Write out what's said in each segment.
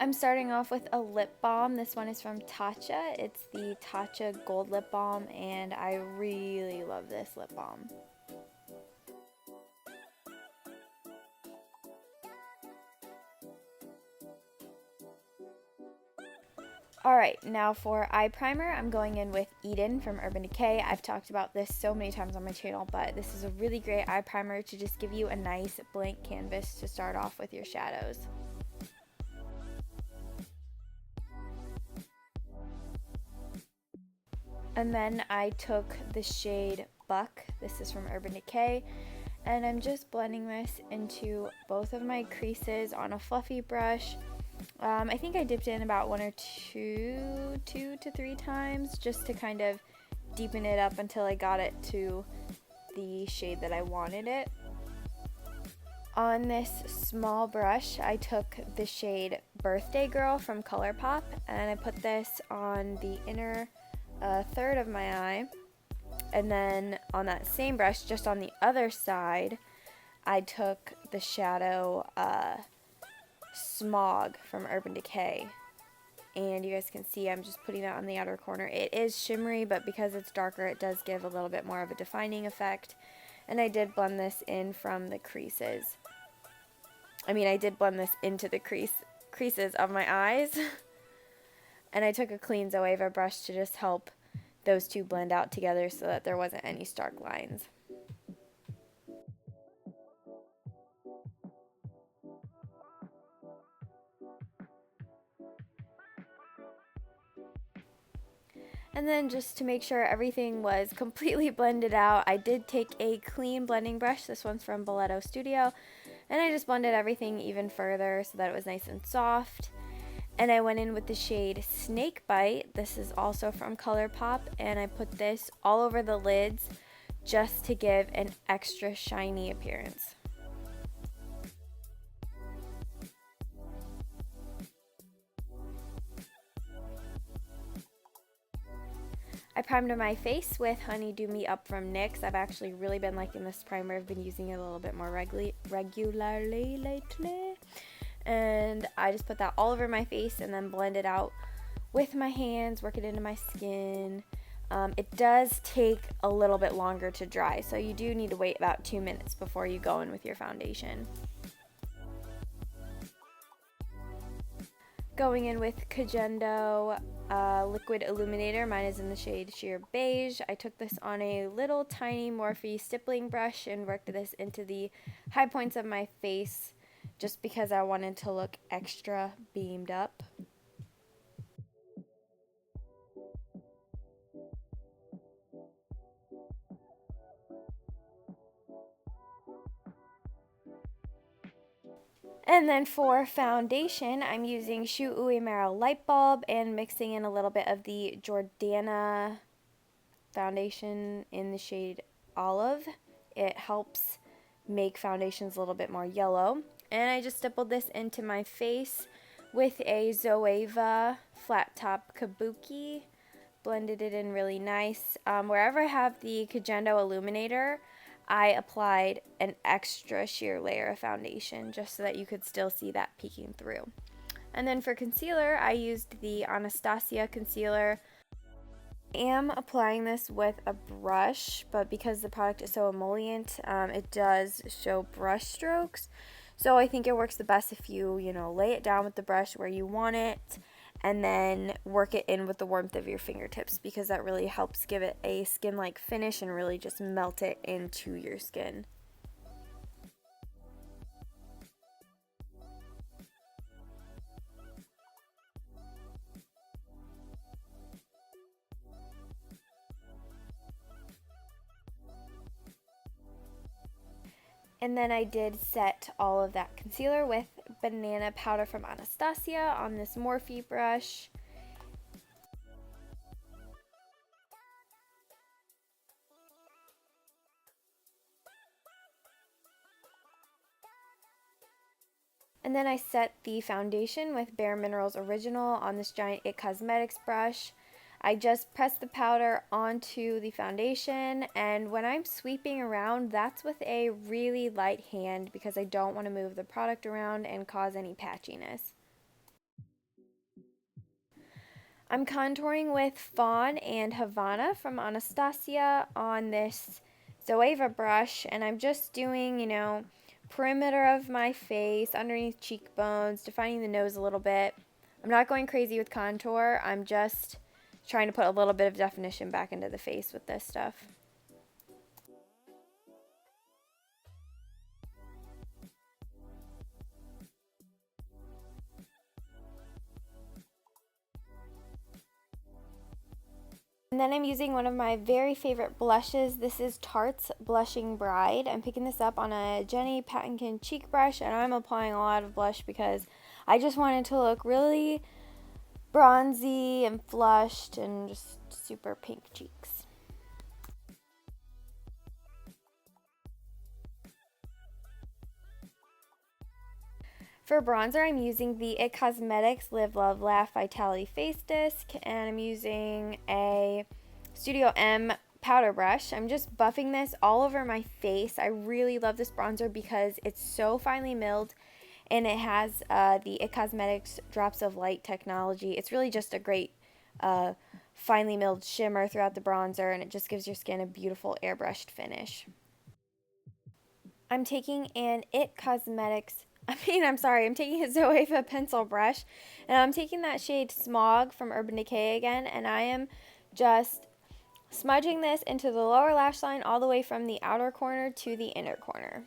I'm starting off with a lip balm. This one is from Tatcha. It's the Tatcha Gold Lip Balm, and I really love this lip balm. Alright, now for eye primer, I'm going in with Eden from Urban Decay. I've talked about this so many times on my channel, but this is a really great eye primer to just give you a nice blank canvas to start off with your shadows. And then I took the shade Buck, this is from Urban Decay, and I'm just blending this into both of my creases on a fluffy brush. I think I dipped in about two to three times just to kind of deepen it up until I got it to the shade that I wanted it. On this small brush, I took the shade Birthday Girl from ColourPop, and I put this on the inner third of my eye. And then on that same brush, just on the other side, I took the shadow Smog from Urban Decay, and you guys can see I'm just putting that on the outer corner. It is shimmery, but because it's darker, it does give a little bit more of a defining effect. And I did blend this in from the creases. I did blend this into the creases of my eyes. And I took a clean Zoeva brush to just help those two blend out together so that there wasn't any stark lines. And then just to make sure everything was completely blended out, I did take a clean blending brush. This one's from Boleto Studio. And I just blended everything even further so that it was nice and soft. And I went in with the shade Snakebite. This is also from ColourPop. And I put this all over the lids just to give an extra shiny appearance. I primed my face with Honey Do Me Up from NYX. I've actually really been liking this primer. I've been using it a little bit more regularly lately. And I just put that all over my face and then blend it out with my hands, work it into my skin. It does take a little bit longer to dry, so you do need to wait about 2 minutes before you go in with your foundation. Going in with Kajendo Liquid Illuminator. Mine is in the shade Sheer Beige. I took this on a little tiny Morphe stippling brush and worked this into the high points of my face just because I wanted to look extra beamed up. And then for foundation, I'm using Shu Uemura Light Bulb and mixing in a little bit of the Jordana foundation in the shade Olive. It helps make foundations a little bit more yellow. And I just stippled this into my face with a Zoeva Flat Top Kabuki. Blended it in really nice. Wherever I have the Kajendo Illuminator, I applied an extra sheer layer of foundation just so that you could still see that peeking through. And then for concealer, I used the Anastasia concealer. I am applying this with a brush, but because the product is so emollient, it does show brush strokes. So I think it works the best if you lay it down with the brush where you want it and then work it in with the warmth of your fingertips, because that really helps give it a skin-like finish and really just melt it into your skin. And then I did set all of that concealer with banana powder from Anastasia on this Morphe brush. And then I set the foundation with Bare Minerals Original on this giant It Cosmetics brush. I just press the powder onto the foundation, and when I'm sweeping around, that's with a really light hand because I don't want to move the product around and cause any patchiness. I'm contouring with Fawn and Havana from Anastasia on this Zoeva brush, and I'm just doing, perimeter of my face, underneath cheekbones, defining the nose a little bit. I'm not going crazy with contour. I'm just trying to put a little bit of definition back into the face with this stuff. And then I'm using one of my very favorite blushes. This is Tarte's Blushing Bride. I'm picking this up on a Jenny Pattinkin cheek brush, and I'm applying a lot of blush because I just wanted to look really bronzy and flushed and just super pink cheeks. For bronzer, I'm using the IT Cosmetics Live Love Laugh Vitality Face Disc, and I'm using a Studio M powder brush. I'm just buffing this all over my face. I really love this bronzer because it's so finely milled, and it has the IT Cosmetics Drops of Light technology. It's really just a great finely milled shimmer throughout the bronzer, and it just gives your skin a beautiful airbrushed finish. I'm taking an I'm taking a Zoeva pencil brush, and I'm taking that shade Smog from Urban Decay again, and I am just smudging this into the lower lash line all the way from the outer corner to the inner corner.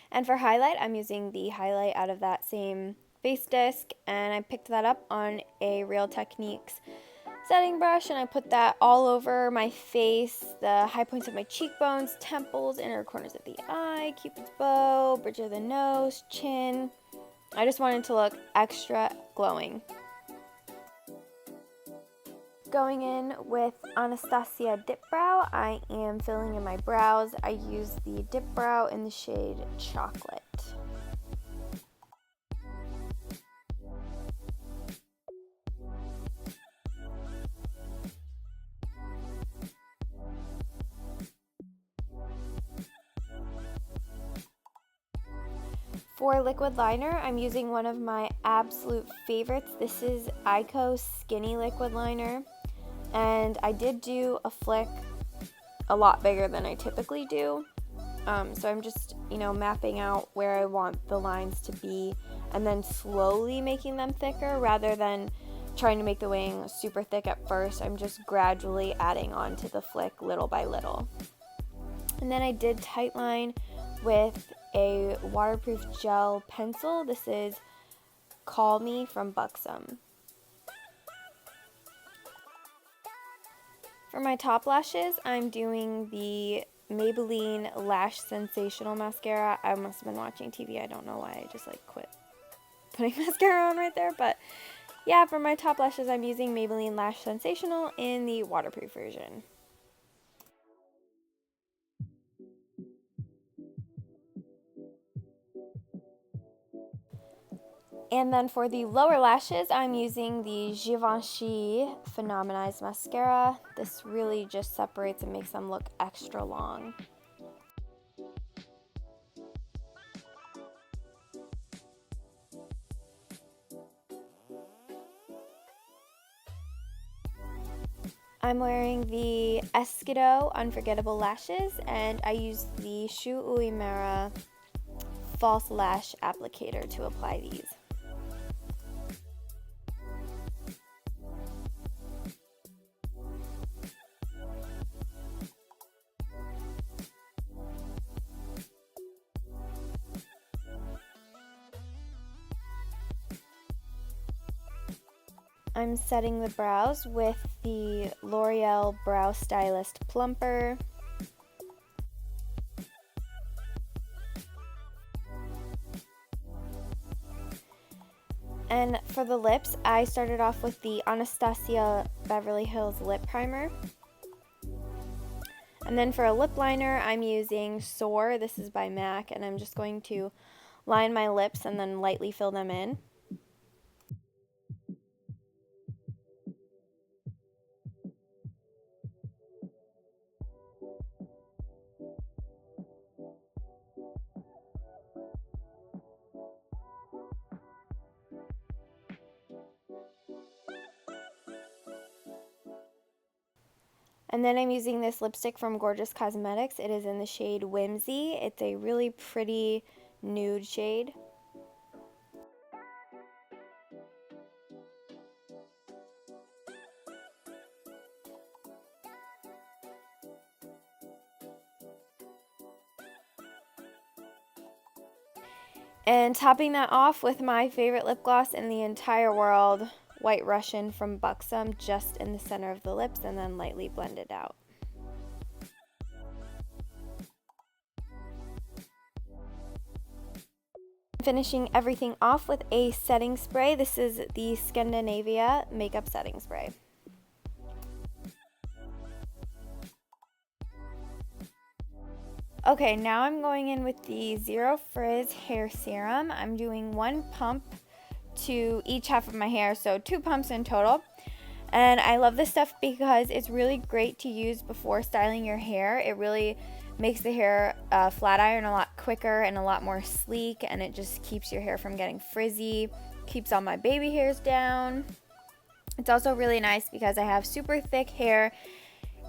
And for highlight, I'm using the highlight out of that same face disc, and I picked that up on a Real Techniques setting brush, and I put that all over my face, the high points of my cheekbones, temples, inner corners of the eye, Cupid's bow, bridge of the nose, chin. I just wanted to look extra glowing. Going in with Anastasia Dip Brow, I am filling in my brows. I use the Dip Brow in the shade Chocolate. For liquid liner, I'm using one of my absolute favorites. This is Eyeshadow Skinny Liquid Liner, and I did do a flick a lot bigger than I typically do. So I'm just, mapping out where I want the lines to be and then slowly making them thicker rather than trying to make the wing super thick at first. I'm just gradually adding on to the flick little by little. And then I did tightline with a waterproof gel pencil. This is Call Me from Buxom. For my top lashes, I'm doing the Maybelline Lash Sensational Mascara. I must have been watching TV. I don't know why. I just quit putting mascara on right there. But yeah, for my top lashes, I'm using Maybelline Lash Sensational in the waterproof version. And then for the lower lashes, I'm using the Givenchy Phenomenized Mascara. This really just separates and makes them look extra long. I'm wearing the Esquido Unforgettable lashes, and I use the Shu Uemura False Lash Applicator to apply these. I'm setting the brows with the L'Oreal Brow Stylist Plumper. And for the lips, I started off with the Anastasia Beverly Hills Lip Primer. And then for a lip liner, I'm using Soar. This is by MAC, and I'm just going to line my lips and then lightly fill them in. And then I'm using this lipstick from Gorgeous Cosmetics. It is in the shade Whimsy. It's a really pretty nude shade. And topping that off with my favorite lip gloss in the entire world, White Russian from Buxom, just in the center of the lips and then lightly blended out. Finishing everything off with a setting spray. This is the Scandinavia makeup setting spray. Okay, now I'm going in with the Zero Frizz hair serum. I'm doing 1 pump to each half of my hair, so 2 pumps in total. And I love this stuff because it's really great to use before styling your hair. It really makes the hair flat iron a lot quicker and a lot more sleek, and it just keeps your hair from getting frizzy, keeps all my baby hairs down. It's also really nice because I have super thick hair,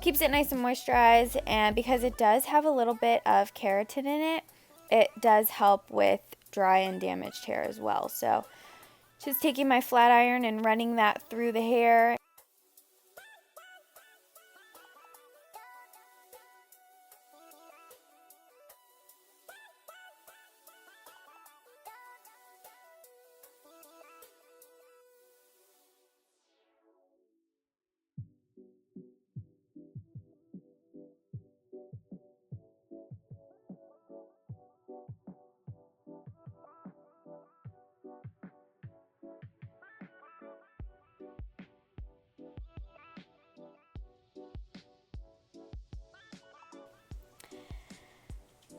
keeps it nice and moisturized, and because it does have a little bit of keratin in it, it does help with dry and damaged hair as well. So just taking my flat iron and running that through the hair.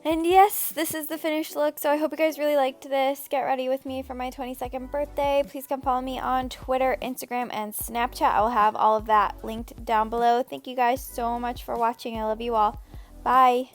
And yes, this is the finished look, so I hope you guys really liked this. Get ready with me for my 22nd birthday. Please come follow me on Twitter, Instagram, and Snapchat. I will have all of that linked down below. Thank you guys so much for watching. I love you all. Bye.